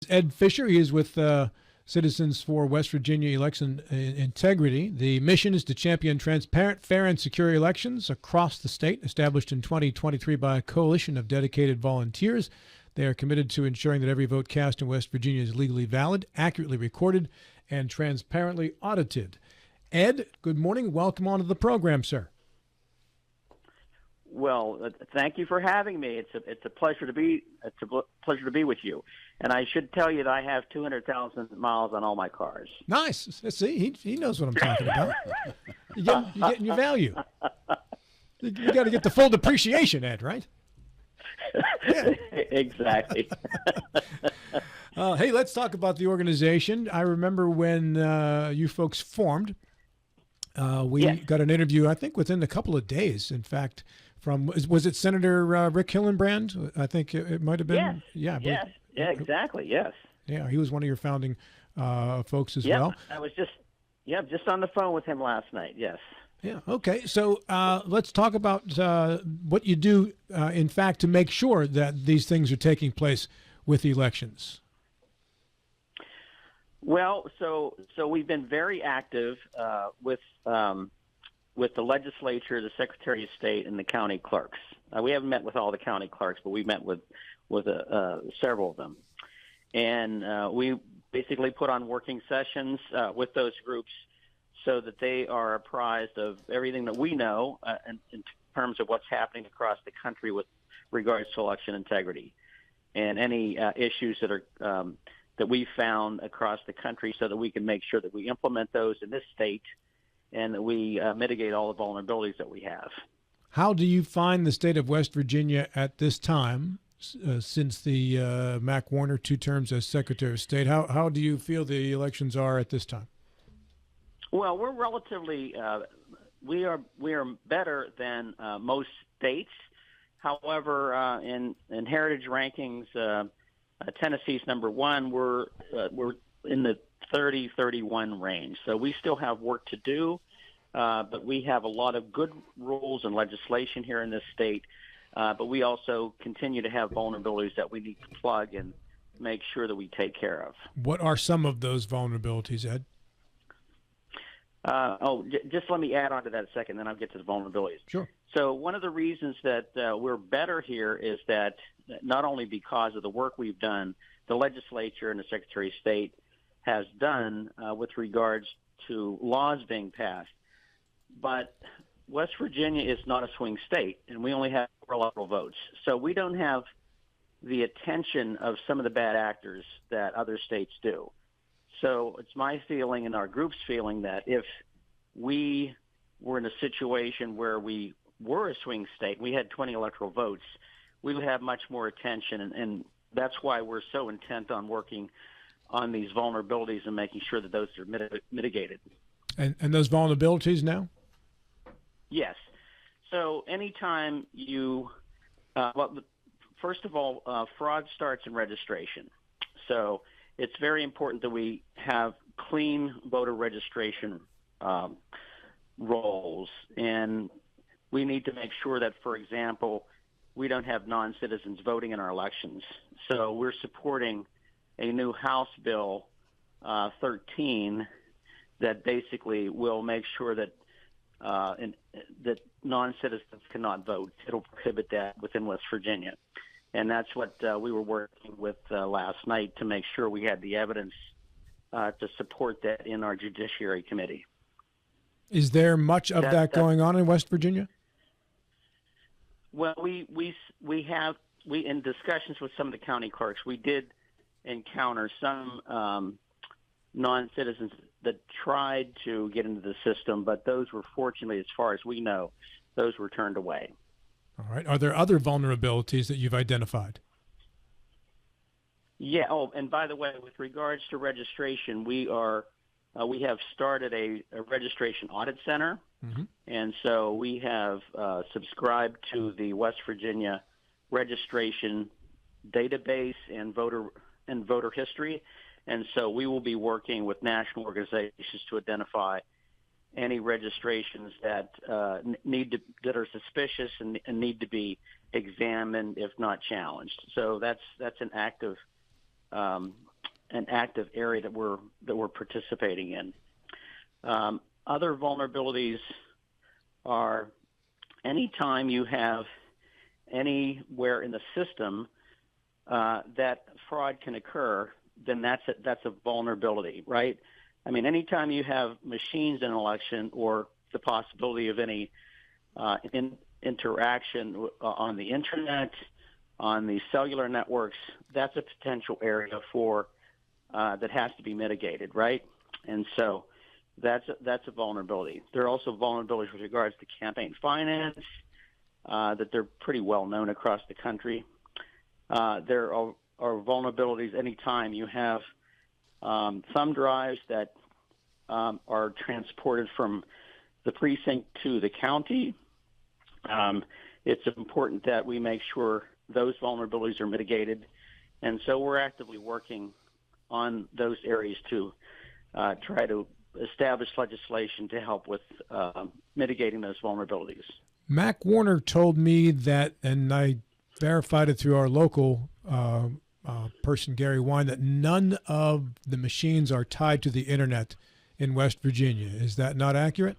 Ed Fisher. He is with Citizens for West Virginia Election Integrity. The mission is to champion transparent, fair, and secure elections across the state, established in 2023 by a coalition of dedicated volunteers. They are committed to ensuring that every vote cast in West Virginia is legally valid, accurately recorded, and transparently audited. Ed, good morning. Welcome onto the program, sir. Well, thank you for having me. It's a pleasure to be with you. And I should tell you that I have 200,000 miles on all my cars. Nice. See, he knows what I'm talking about. You're getting your value. You got to get the full depreciation, Ed, right? Yeah. Exactly. Hey, let's talk about the organization. I remember when you folks formed. We got an interview, I think, within a couple of days. In fact, was it Senator Rick Hillenbrand? I think it might have been. Yes. Yeah, exactly. Yes. Yeah, he was one of your founding folks as well. I was just on the phone with him last night. Yes. Yeah. Okay. So let's talk about what you do, in fact, to make sure that these things are taking place with elections. Well, so we've been very active with the legislature, the Secretary of State, and the county clerks. We haven't met with all the county clerks, but we met with several of them, and we basically put on working sessions with those groups so that they are apprised of everything that we know in terms of what's happening across the country with regards to election integrity and any issues that are that we found across the country, so that we can make sure that we implement those in this state and that we mitigate all the vulnerabilities that we have. How do you find the state of West Virginia at this time, since the Mac Warner 2 terms as Secretary of State? How do you feel the elections are at this time? Well, we're relatively we are better than most states. However, in heritage rankings, Tennessee's number 1. We're in the 30-31 range. So we still have work to do, but we have a lot of good rules and legislation here in this state. But we also continue to have vulnerabilities that we need to plug and make sure that we take care of. What are some of those vulnerabilities, Ed? Just let me add on to that a second, then I'll get to the vulnerabilities. Sure. So one of the reasons that we're better here is that not only because of the work we've done, the legislature and the Secretary of State has done with regards to laws being passed, but West Virginia is not a swing state, and we only have 4 electoral votes. So we don't have the attention of some of the bad actors that other states do. So it's my feeling and our group's feeling that if we were in a situation where we were a swing state, we had 20 electoral votes, we would have much more attention, and that's why we're so intent on working on these vulnerabilities and making sure that those are mitigated. And those vulnerabilities now? Yes. So anytime you, first of all, fraud starts in registration. So it's very important that we have clean voter registration rolls, and we need to make sure that, for example, we don't have non-citizens voting in our elections. So we're supporting a new House Bill 13 that basically will make sure that that non-citizens cannot vote. It'll prohibit that within West Virginia. And that's what we were working with last night to make sure we had the evidence to support that in our Judiciary Committee. Is there much of that going on in West Virginia? Well, we in discussions with some of the county clerks, we did encounter some non-citizens that tried to get into the system, but those were, fortunately, as far as we know, those were turned away. All right. Are there other vulnerabilities that you've identified? Yeah. Oh, and by the way, with regards to registration, we have started a registration audit center, and so we have subscribed to the West Virginia registration database and voter history, and so we will be working with national organizations to identify any registrations that that are suspicious and need to be examined, if not challenged. So that's an active an active area that we're participating in. Other vulnerabilities are anytime you have anywhere in the system that fraud can occur, then that's a vulnerability, right? I mean, anytime you have machines in an election or the possibility of any interaction on the internet, on the cellular networks, that's a potential area for that has to be mitigated, right? And so that's a vulnerability. There are also vulnerabilities with regards to campaign finance that they're pretty well known across the country. There are vulnerabilities anytime you have thumb drives that are transported from the precinct to the county. It's important that we make sure those vulnerabilities are mitigated. And so we're actively working on those areas to try to establish legislation to help with mitigating those vulnerabilities. Mac Warner told me that, and I verified it through our local person, Gary Wine, that none of the machines are tied to the internet in West Virginia. Is that not accurate?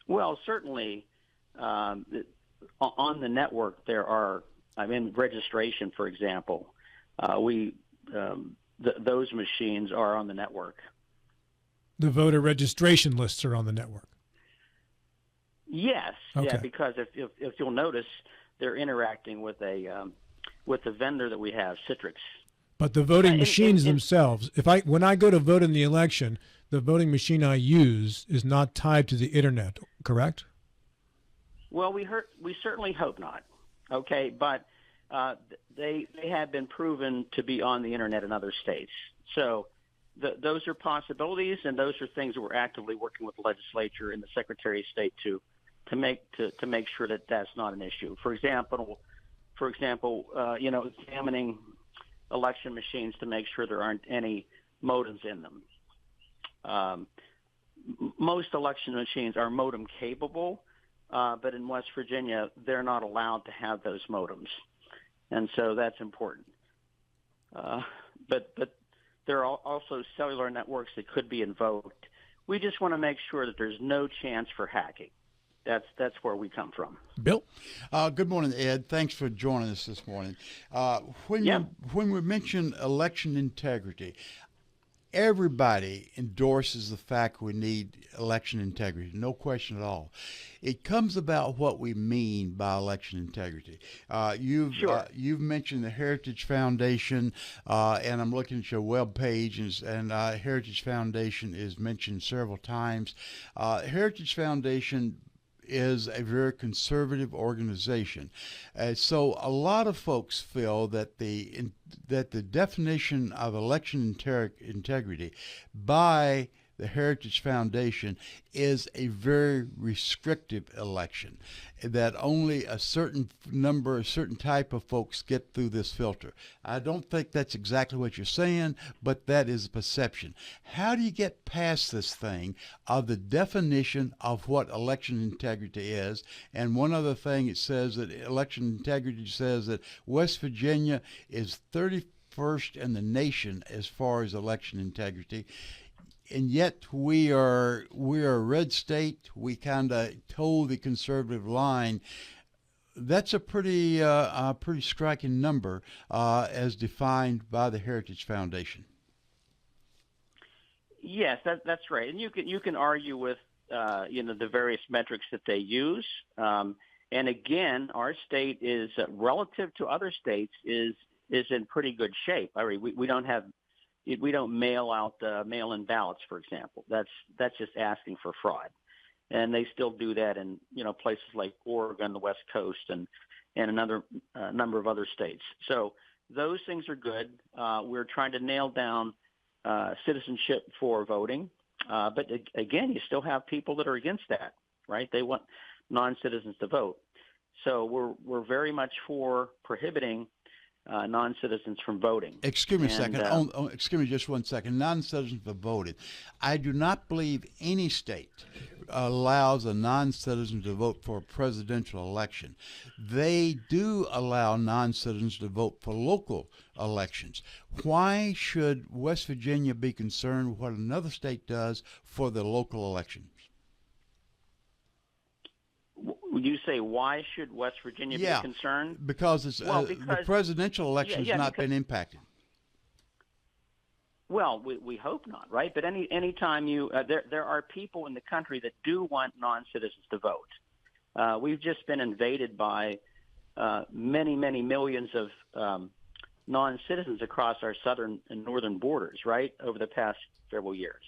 Well, certainly on the network there are, registration, for example, those machines are on the network. The voter registration lists are on the network. Yes, okay. Yeah, because if you'll notice, they're interacting with the vendor that we have, Citrix. But the voting machines themselves, when I go to vote in the election, the voting machine I use is not tied to the internet, correct? Well, we certainly hope not. Okay, but they have been proven to be on the internet in other states. So those are possibilities, and those are things that we're actively working with the legislature and the Secretary of State to make sure that that's not an issue. For example, examining election machines to make sure there aren't any modems in them. Most election machines are modem capable, but in West Virginia, they're not allowed to have those modems. And so that's important. But there are also cellular networks that could be invoked. We just want to make sure that there's no chance for hacking. That's where we come from. Bill? Good morning, Ed. Thanks for joining us this morning. When we mention election integrity, everybody endorses the fact we need election integrity, no question at all. It comes about what we mean by election integrity. You've mentioned the Heritage Foundation, and I'm looking at your web page, and Heritage Foundation is mentioned several times. Heritage Foundation is a very conservative organization. So a lot of folks feel that the definition of election integrity by the Heritage Foundation is a very restrictive election, that only a certain type of folks get through this filter. I don't think that's exactly what you're saying, but that is a perception. How do you get past this thing of the definition of what election integrity is? And one other thing, it says that election integrity says that West Virginia is 31st in the nation as far as election integrity. And yet we are a red state. We kind of toe the conservative line. That's a pretty striking number as defined by the Heritage Foundation. Yes, that's right. And you can argue with the various metrics that they use. And again, our state is relative to other states is in pretty good shape. I mean, we don't mail out mail-in ballots, for example. That's just asking for fraud, and they still do that in places like Oregon, the West Coast, and another number of other states. So those things are good. We're trying to nail down citizenship for voting, but again, you still have people that are against that, right? They want non-citizens to vote. So we're very much for prohibiting non-citizens from voting. Excuse me a second. Excuse me just 1 second. Non-citizens for voting. I do not believe any state allows a non-citizen to vote for a presidential election. They do allow non-citizens to vote for local elections. Why should West Virginia be concerned with what another state does for the local elections? Would you say why should West Virginia be concerned? Because it's the presidential election has not been impacted. Well, we hope not, right? But any time there are people in the country that do want non-citizens to vote. We've just been invaded by many millions of non-citizens across our southern and northern borders, right, over the past several years.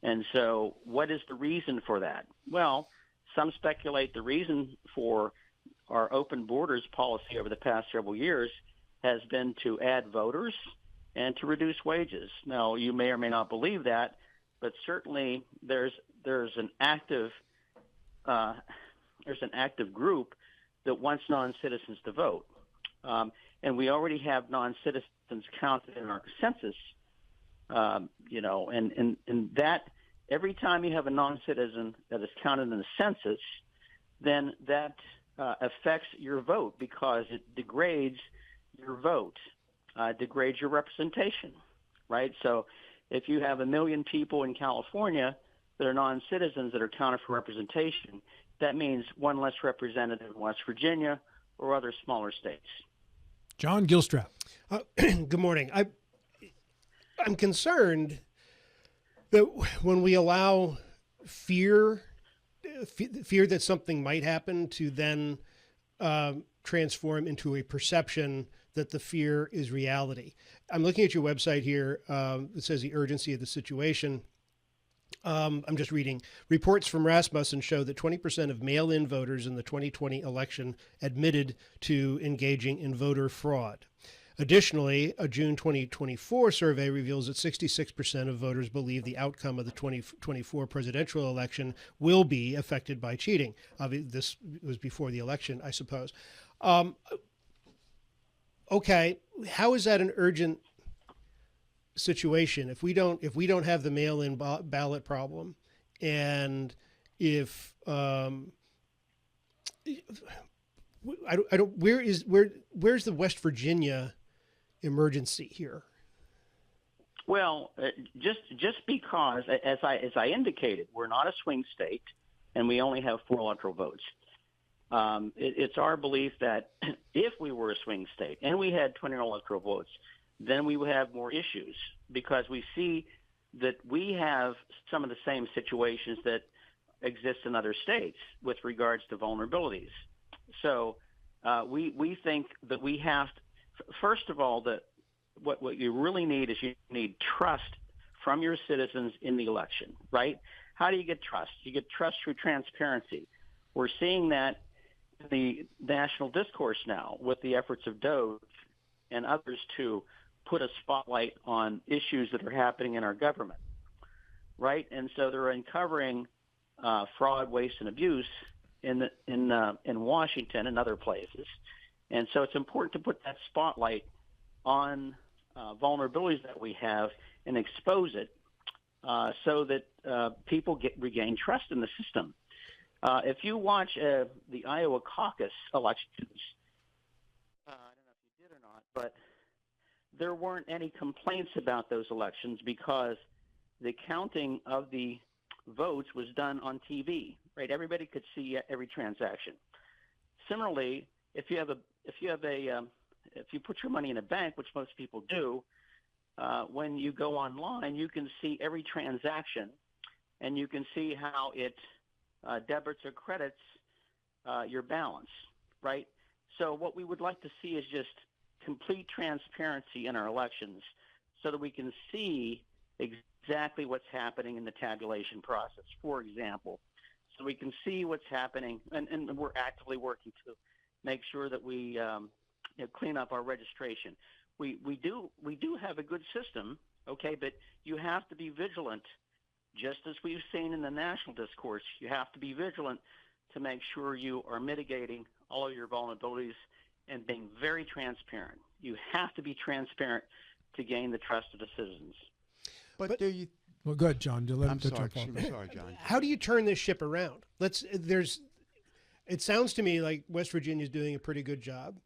And so, what is the reason for that? Well, some speculate the reason for our open borders policy over the past several years has been to add voters and to reduce wages. Now, you may or may not believe that, but certainly there's an active group that wants non-citizens to vote, and we already have non-citizens counted in our census. And that every time you have a non-citizen that is counted in the census, then that affects your vote because it degrades your vote. Degrades your representation, right? So if you have 1 million people in California that are non-citizens that are counted for representation, that means one less representative in West Virginia or other smaller states. John Gilstrap. Good morning. I'm concerned that when we allow fear that something might happen to then transform into a perception that the fear is reality. I'm looking at your website here. It says the urgency of the situation. I'm just reading. Reports from Rasmussen show that 20% of mail-in voters in the 2020 election admitted to engaging in voter fraud. Additionally, a June 2024 survey reveals that 66% of voters believe the outcome of the 2024 presidential election will be affected by cheating. This was before the election, I suppose. Okay, how is that an urgent situation if we don't have the mail-in ballot problem, and if where's the West Virginia emergency here? Well, just because, as I indicated, we're not a swing state, and we only have 4 electoral votes. It's our belief that if we were a swing state and we had 20 electoral votes, then we would have more issues because we see that we have some of the same situations that exist in other states with regards to vulnerabilities. So we think that we have to, first of all, that what you really need is you need trust from your citizens in the election, right? How do you get trust? You get trust through transparency. We're seeing that in the national discourse now with the efforts of DOGE and others to put a spotlight on issues that are happening in our government, right? And so they're uncovering fraud, waste, and abuse in Washington and other places. And so it's important to put that spotlight on vulnerabilities that we have and expose it so that people regain trust in the system. If you watch the Iowa caucus elections, I don't know if you did or not, but there weren't any complaints about those elections because the counting of the votes was done on TV, right? Everybody could see every transaction. Similarly, if you put your money in a bank, which most people do, when you go online, you can see every transaction, and you can see how it debits or credits your balance, right? So what we would like to see is just complete transparency in our elections so that we can see exactly what's happening in the tabulation process, for example. So we can see what's happening, and we're actively working to make sure that we clean up our registration. We do have a good system, okay, but you have to be vigilant. Just as we've seen in the national discourse, you have to be vigilant to make sure you are mitigating all of your vulnerabilities and being very transparent. You have to be transparent to gain the trust of the citizens. But do you? Well, go ahead, John. I'm sorry, John. How do you turn this ship around? It sounds to me like West Virginia is doing a pretty good job.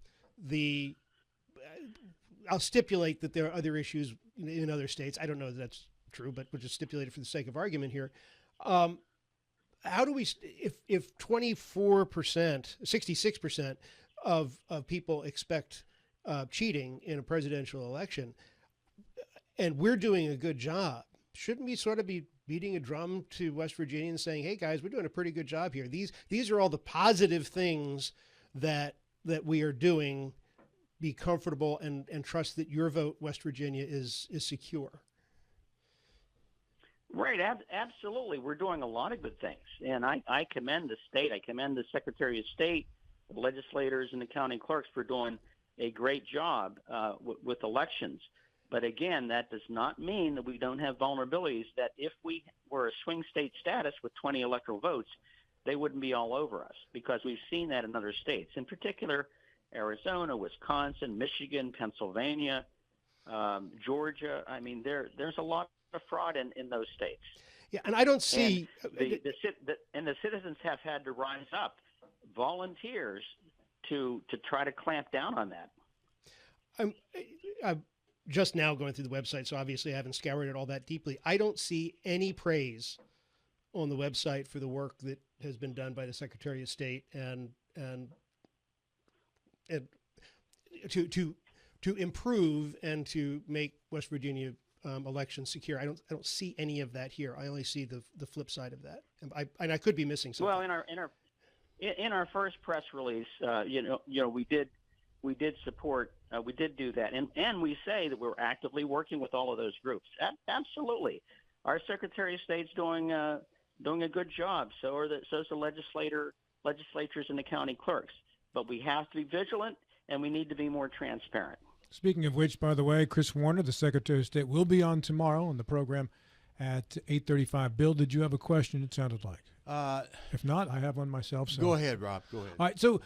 I'll stipulate that there are other issues in other states. I don't know if that's true, but we'll just stipulate it for the sake of argument here. How do we, if 24%, 66% of people expect cheating in a presidential election, and we're doing a good job, shouldn't we sort of be beating a drum to West Virginia and saying, "Hey guys, we're doing a pretty good job here. These are all the positive things that we are doing. Be comfortable and trust that your vote, West Virginia, is secure." Right, absolutely. We're doing a lot of good things, and I commend the state. I commend the Secretary of State, the legislators, and the county clerks for doing a great job with elections. But again, that does not mean that we don't have vulnerabilities, that if we were a swing state status with 20 electoral votes, they wouldn't be all over us, because we've seen that in other states, in particular Arizona, Wisconsin, Michigan, Pennsylvania, Georgia. I mean, there's a lot of fraud in those states. Yeah, and I don't see... And the citizens have had to rise up, volunteers, to try to clamp down on that. I'm just now going through the website, so obviously I haven't scoured it all that deeply. I don't see any praise on the website for the work that has been done by the Secretary of State and to improve and to make West Virginia elections secure. I don't see any of that here. I only see the flip side of that, and I could be missing something. Well, in our first press release, we did support. We did do that, and we say that we're actively working with all of those groups. Absolutely, our Secretary of State's doing a good job. So's the legislatures and the county clerks. But we have to be vigilant, and we need to be more transparent. Speaking of which, by the way, Chris Warner, the Secretary of State, will be on tomorrow on the program at 8:35. Bill, did you have a question? It sounded like. If not, I have one myself. So. Go ahead, Rob. Go ahead. All right. So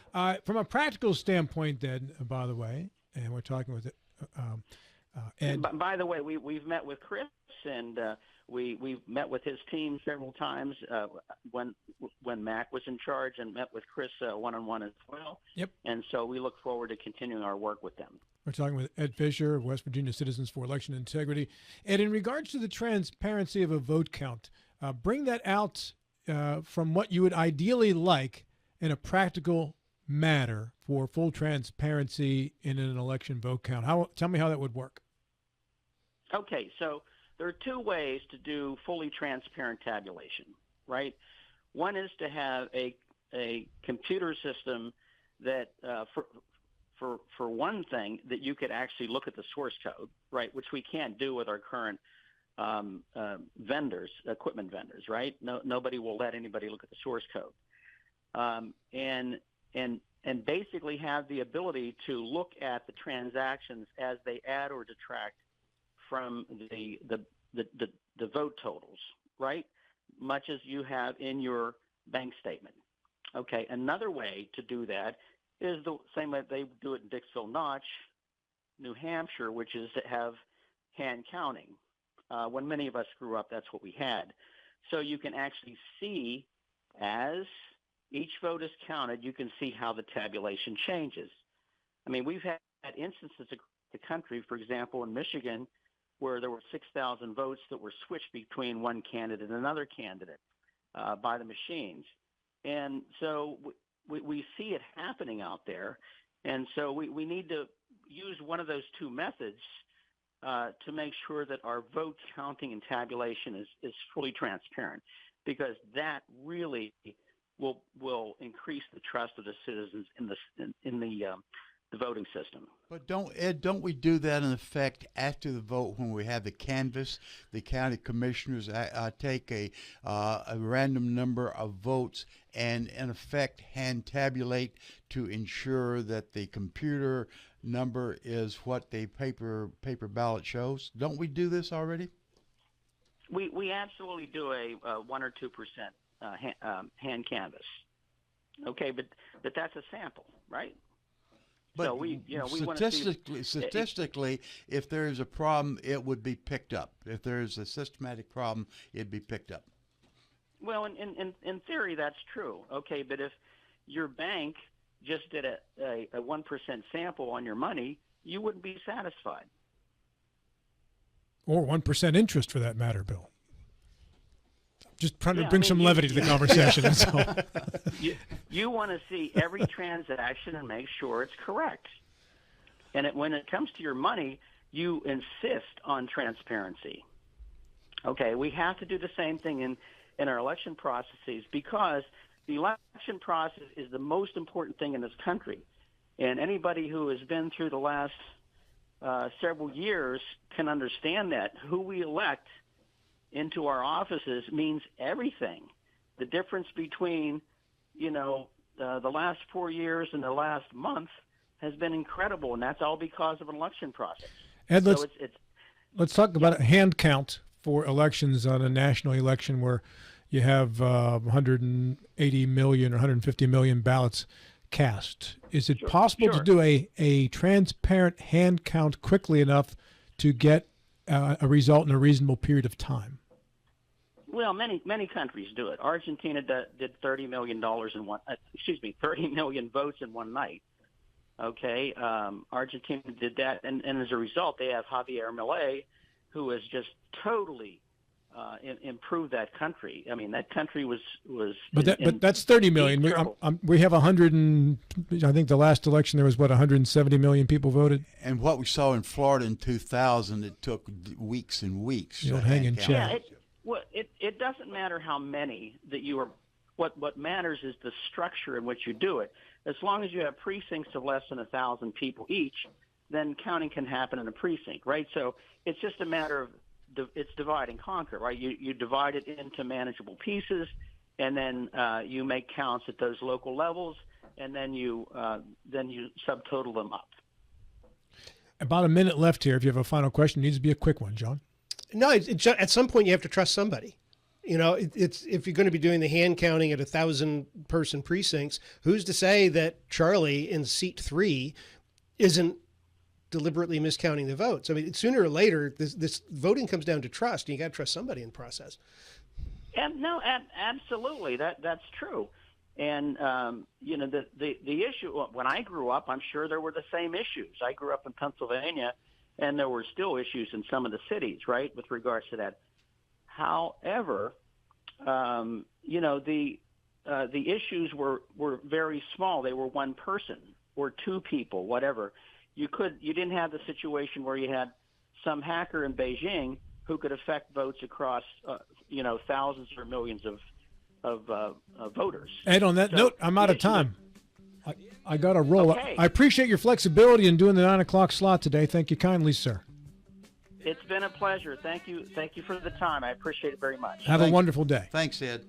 from a practical standpoint then, by the way, and we're talking with Ed. By the way, we've met with Chris, and we've met with his team several times when Mac was in charge, and met with Chris one-on-one as well. Yep. And so we look forward to continuing our work with them. We're talking with Ed Fisher of West Virginia Citizens for Election Integrity. And in regards to the transparency of a vote count, bring that out from what you would ideally like in a practical manner for full transparency in an election vote count. Tell me how that would work. Okay, so there are two ways to do fully transparent tabulation, right? One is to have a computer system that, for one thing, that you could actually look at the source code, right, which we can't do with our current equipment vendors, right? Nobody will let anybody look at the source code, and basically have the ability to look at the transactions as they add or detract from the vote totals, right? Much as you have in your bank statement. Okay, another way to do that is the same way they do it in Dixville Notch, New Hampshire, which is to have hand counting. When many of us grew up, that's what we had. So you can actually see, as each vote is counted, you can see how the tabulation changes. I mean, we've had instances across the country, for example, in Michigan, where there were 6,000 votes that were switched between one candidate and another candidate by the machines. And so we see it happening out there. And so we need to use one of those two methods to make sure that our vote counting and tabulation is fully transparent, because that really will increase the trust of the citizens in the voting system. But don't we do that in effect after the vote when we have the canvass? The county commissioners take a random number of votes and in effect hand tabulate to ensure that the computer number is what the paper ballot shows. Don't we do this already? We absolutely do a 1 or 2% hand canvass. Okay, but that's a sample, right? But so we want to see statistically, if there's a problem, it would be picked up. If there's a systematic problem, it'd be picked up. Well, in theory, that's true. Okay, but if your bank just did a 1% sample on your money, you wouldn't be satisfied. Or 1% interest, for that matter, Bill. Just trying to bring some levity to the conversation. That's all. You want to see every transaction and make sure it's correct. And when it comes to your money, you insist on transparency. Okay, we have to do the same thing in our election processes, because the election process is the most important thing in this country. And anybody who has been through the last several years can understand that. Who we elect into our offices means everything. The difference between, the last 4 years and the last month has been incredible, and that's all because of an election process. Ed, let's talk about a hand count for elections on a national election where you have 180 million or 150 million ballots cast. Is it possible to do a transparent hand count quickly enough to get a result in a reasonable period of time? Well, many countries do it. Argentina did $30 million 30 million votes in one night. Okay, Argentina did that, and as a result, they have Javier Milei, who has just totally improved that country. I mean, that country was. But that's 30 million. We have 100 and I think the last election there was 170 million people voted. And what we saw in Florida in 2000, it took weeks and weeks. You'll hang in check. It doesn't matter how many that you are. What matters is the structure in which you do it. As long as you have precincts of less than 1,000 people each, then counting can happen in a precinct, right? So it's just a matter of it's divide and conquer, right? You divide it into manageable pieces, and then you make counts at those local levels, and then you subtotal them up. About a minute left here. If you have a final question, it needs to be a quick one, John. No, it's at some point you have to trust somebody. It's if you're going to be doing the hand counting at 1,000-person precincts, who's to say that Charlie in seat 3 isn't deliberately miscounting the votes? I mean, sooner or later, this voting comes down to trust, and you got to trust somebody in the process. No, absolutely, that's true. And the issue when I grew up, I'm sure there were the same issues. I grew up in Pennsylvania, and there were still issues in some of the cities, right, with regards to that. However, the issues were very small. They were one person or two people, whatever. You didn't have the situation where you had some hacker in Beijing who could affect votes across, thousands or millions of voters. Ed, on that note, I'm out of time. I got to roll. Okay. I appreciate your flexibility in doing the 9 o'clock slot today. Thank you kindly, sir. It's been a pleasure. Thank you for the time. I appreciate it very much. Have a wonderful day. Thanks, Ed.